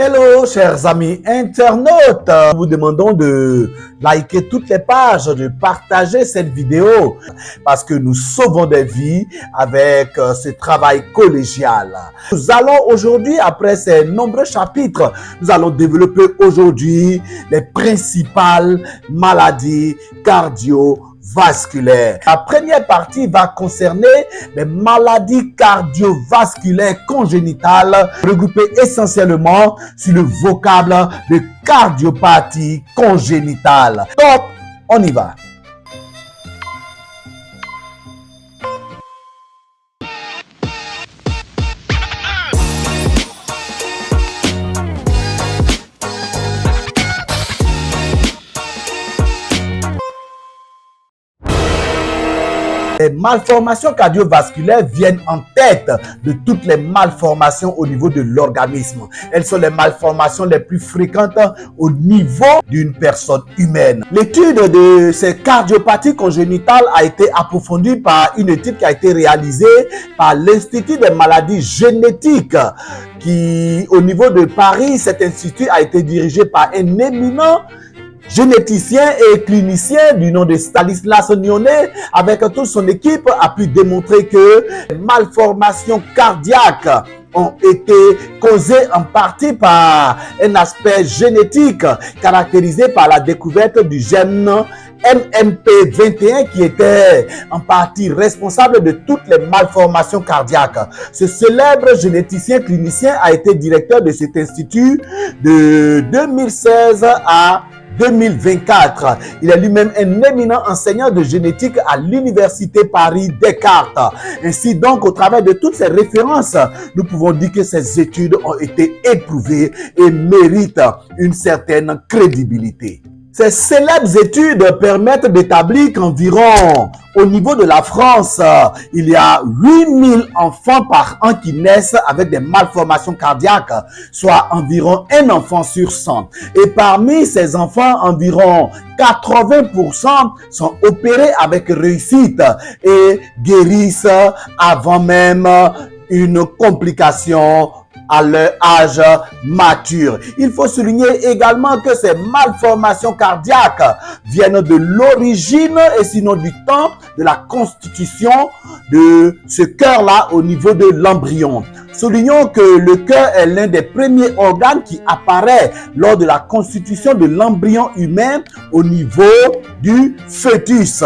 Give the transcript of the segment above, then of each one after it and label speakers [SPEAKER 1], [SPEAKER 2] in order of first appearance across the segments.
[SPEAKER 1] Hello, chers amis internautes. Nous vous demandons de liker toutes les pages, de partager cette vidéo parce que nous sauvons des vies avec ce travail collégial. Nous allons aujourd'hui, après ces nombreux chapitres, nous allons développer aujourd'hui les principales maladies cardiovasculaires. La première partie va concerner les maladies cardiovasculaires congénitales, regroupées essentiellement sur le vocable de cardiopathie congénitale. Top, on y va. Les malformations cardiovasculaires viennent en tête de toutes les malformations au niveau de l'organisme. Elles sont les malformations les plus fréquentes au niveau d'une personne humaine. L'étude de ces cardiopathies congénitales a été approfondie par une étude qui a été réalisée par l'Institut des maladies génétiques qui, au niveau de Paris, cet institut a été dirigé par un éminent généticien et clinicien du nom de Stanislas Nyonnet, avec toute son équipe, a pu démontrer que les malformations cardiaques ont été causées en partie par un aspect génétique caractérisé par la découverte du gène MMP21 qui était en partie responsable de toutes les malformations cardiaques. Ce célèbre généticien clinicien a été directeur de cet institut de 2016 à 2024. Il est lui-même un éminent enseignant de génétique à l'Université Paris Descartes. Ainsi donc, au travers de toutes ces références, nous pouvons dire que ces études ont été éprouvées et méritent une certaine crédibilité. Ces célèbres études permettent d'établir qu'environ au niveau de la France, il y a 8000 enfants par an qui naissent avec des malformations cardiaques, soit environ un enfant sur 100. Et parmi ces enfants, environ 80% sont opérés avec réussite et guérissent avant même une complication à leur âge mature. Il faut souligner également que ces malformations cardiaques viennent de l'origine et sinon du temps de la constitution de ce cœur-là au niveau de l'embryon. Soulignons que le cœur est l'un des premiers organes qui apparaît lors de la constitution de l'embryon humain au niveau du fœtus.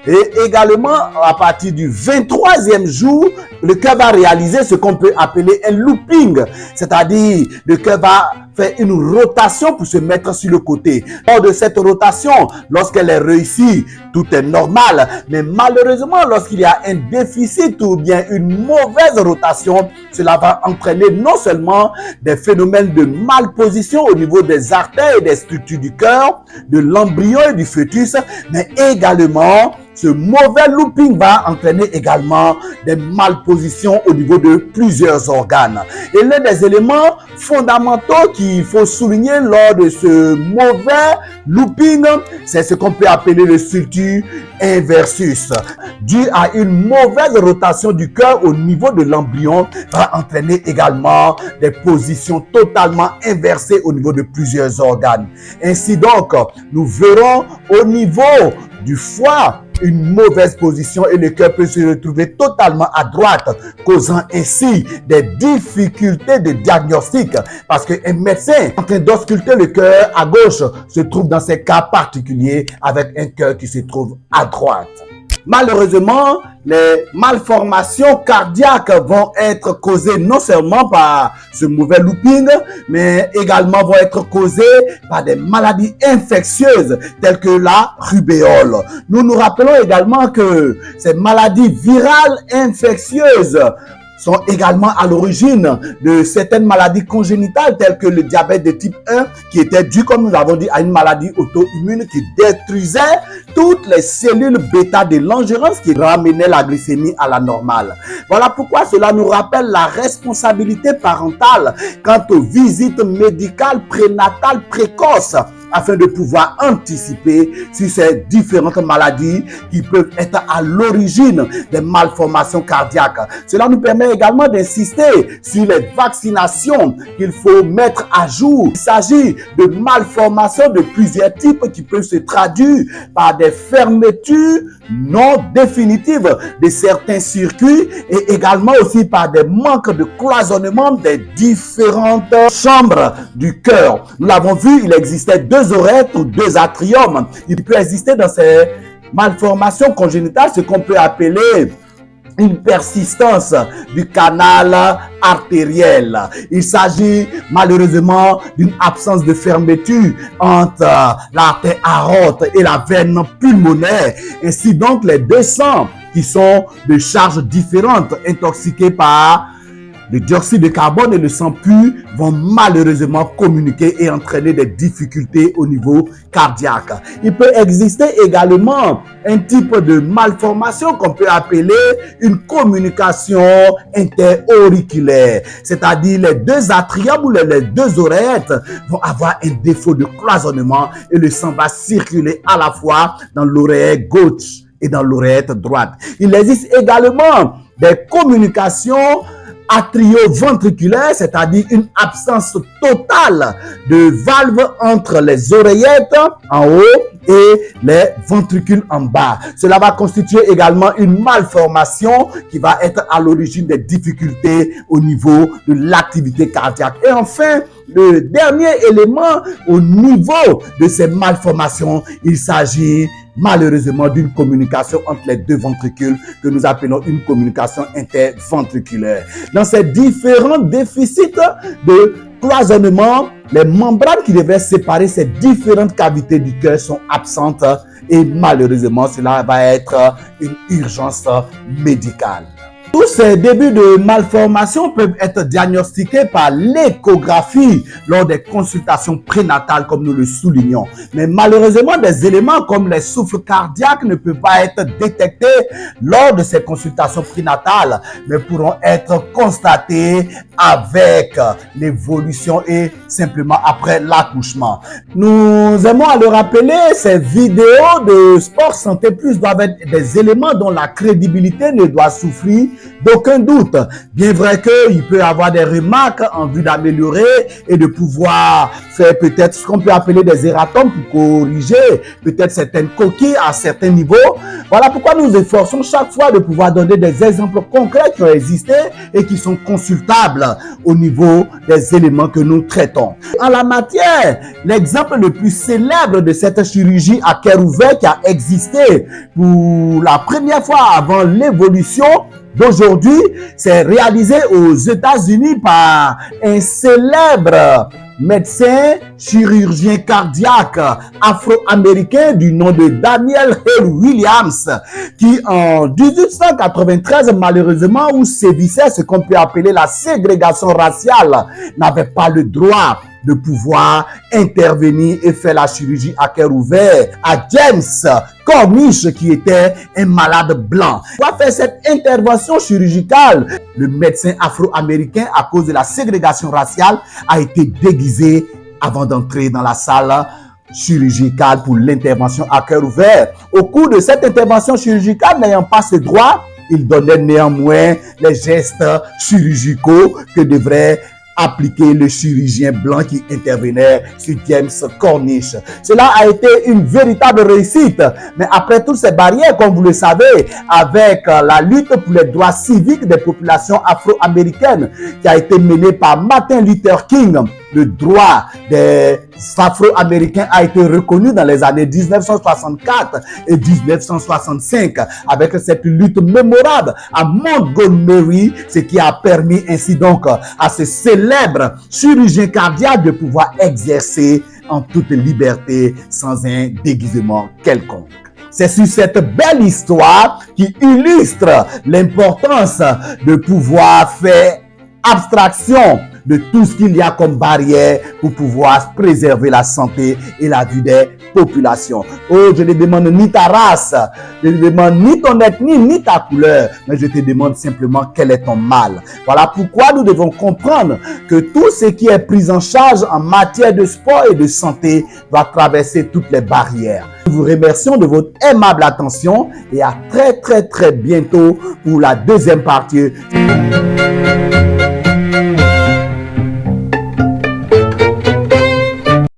[SPEAKER 1] Et également, à partir du 23e jour, le cœur va réaliser ce qu'on peut appeler un looping, c'est-à-dire le cœur va faire une rotation pour se mettre sur le côté. Lors de cette rotation, lorsqu'elle est réussie, tout est normal. Mais malheureusement, lorsqu'il y a un déficit ou bien une mauvaise rotation, cela va entraîner non seulement des phénomènes de malposition au niveau des artères et des structures du cœur, de l'embryon et du fœtus, mais également ce mauvais looping va entraîner également des malpositions au niveau de plusieurs organes. Et l'un des éléments fondamentaux qu'il faut souligner lors de ce mauvais looping, c'est ce qu'on peut appeler le sulcus inversus. Dû à une mauvaise rotation du cœur au niveau de l'embryon, va entraîner également des positions totalement inversées au niveau de plusieurs organes. Ainsi donc, nous verrons au niveau du foie une mauvaise position et le cœur peut se retrouver totalement à droite, causant ainsi des difficultés de diagnostic parce qu'un médecin en train d'ausculter le cœur à gauche se trouve dans ces cas particuliers avec un cœur qui se trouve à droite. Malheureusement, les malformations cardiaques vont être causées non seulement par ce mauvais looping, mais également vont être causées par des maladies infectieuses telles que la rubéole. Nous nous rappelons également que ces maladies virales infectieuses sont également à l'origine de certaines maladies congénitales telles que le diabète de type 1 qui était dû, comme nous l'avons dit, à une maladie auto-immune qui détruisait toutes les cellules bêta de l'endurance qui ramenait la glycémie à la normale. Voilà pourquoi cela nous rappelle la responsabilité parentale quant aux visites médicales prénatales précoces afin de pouvoir anticiper sur ces différentes maladies qui peuvent être à l'origine des malformations cardiaques. Cela nous permet également d'insister sur les vaccinations qu'il faut mettre à jour. Il s'agit de malformations de plusieurs types qui peuvent se traduire par des fermetures non définitives de certains circuits et également aussi par des manques de cloisonnement des différentes chambres du cœur. Nous l'avons vu, il existait deux oreilles ou deux atriums. Il peut exister dans ces malformations congénitales ce qu'on peut appeler une persistance du canal artériel. Il s'agit malheureusement d'une absence de fermeture entre l'artère aorte et la veine pulmonaire. Ainsi donc, les deux sangs qui sont de charges différentes, intoxiqués par le dioxyde de carbone et le sang pur, vont malheureusement communiquer et entraîner des difficultés au niveau cardiaque. Il peut exister également un type de malformation qu'on peut appeler une communication interauriculaire, c'est-à-dire les deux atriums ou les deux oreillettes vont avoir un défaut de cloisonnement et le sang va circuler à la fois dans l'oreille gauche et dans l'oreillette droite. Il existe également des communications atrioventriculaire, c'est-à-dire une absence totale de valve entre les oreillettes en haut et les ventricules en bas. Cela va constituer également une malformation qui va être à l'origine des difficultés au niveau de l'activité cardiaque. Et enfin, le dernier élément au niveau de ces malformations, il s'agit malheureusement d'une communication entre les deux ventricules que nous appelons une communication interventriculaire. Dans ces différents déficits de cloisonnement, les membranes qui devraient séparer ces différentes cavités du cœur sont absentes et malheureusement cela va être une urgence médicale. Tous ces débuts de malformation peuvent être diagnostiqués par l'échographie lors des consultations prénatales comme nous le soulignons. Mais malheureusement, des éléments comme les souffles cardiaques ne peuvent pas être détectés lors de ces consultations prénatales, mais pourront être constatés avec l'évolution et simplement après l'accouchement. Nous aimons à le rappeler, ces vidéos de Sport Santé Plus doivent être des éléments dont la crédibilité ne doit souffrir d'aucun doute. Bien vrai qu'il peut y avoir des remarques en vue d'améliorer et de pouvoir faire peut-être ce qu'on peut appeler des erratums pour corriger peut-être certaines coquilles à certains niveaux. Voilà pourquoi nous efforçons chaque fois de pouvoir donner des exemples concrets qui ont existé et qui sont consultables au niveau des éléments que nous traitons. En la matière, l'exemple le plus célèbre de cette chirurgie à cœur ouvert qui a existé pour la première fois avant l'évolution d'aujourd'hui, c'est réalisé aux États-Unis par un célèbre médecin chirurgien cardiaque afro-américain du nom de Daniel Hale Williams, qui en 1893, malheureusement, où sévissait ce qu'on peut appeler la ségrégation raciale, n'avait pas le droit de pouvoir intervenir et faire la chirurgie à cœur ouvert à James Cornish, qui était un malade blanc. Pour faire cette intervention chirurgicale, le médecin afro-américain, à cause de la ségrégation raciale, a été déguisé avant d'entrer dans la salle chirurgicale pour l'intervention à cœur ouvert. Au cours de cette intervention chirurgicale, n'ayant pas ce droit, il donnait néanmoins les gestes chirurgicaux que devrait appliquer le chirurgien blanc qui intervenait sur James Cornish. Cela a été une véritable réussite. Mais après toutes ces barrières, comme vous le savez, avec la lutte pour les droits civiques des populations afro-américaines qui a été menée par Martin Luther King, le droit des Afro-Américains a été reconnu dans les années 1964 et 1965 avec cette lutte mémorable à Montgomery, ce qui a permis ainsi donc à ce célèbre chirurgien cardiaque de pouvoir exercer en toute liberté sans un déguisement quelconque. C'est sur cette belle histoire qui illustre l'importance de pouvoir faire abstraction de tout ce qu'il y a comme barrière pour pouvoir préserver la santé et la vie des populations. Oh, je ne demande ni ta race, je ne demande ni ton ethnie, ni ta couleur, mais je te demande simplement quel est ton mal. Voilà pourquoi nous devons comprendre que tout ce qui est pris en charge en matière de sport et de santé doit traverser toutes les barrières. Nous vous remercions de votre aimable attention et à très bientôt pour la deuxième partie.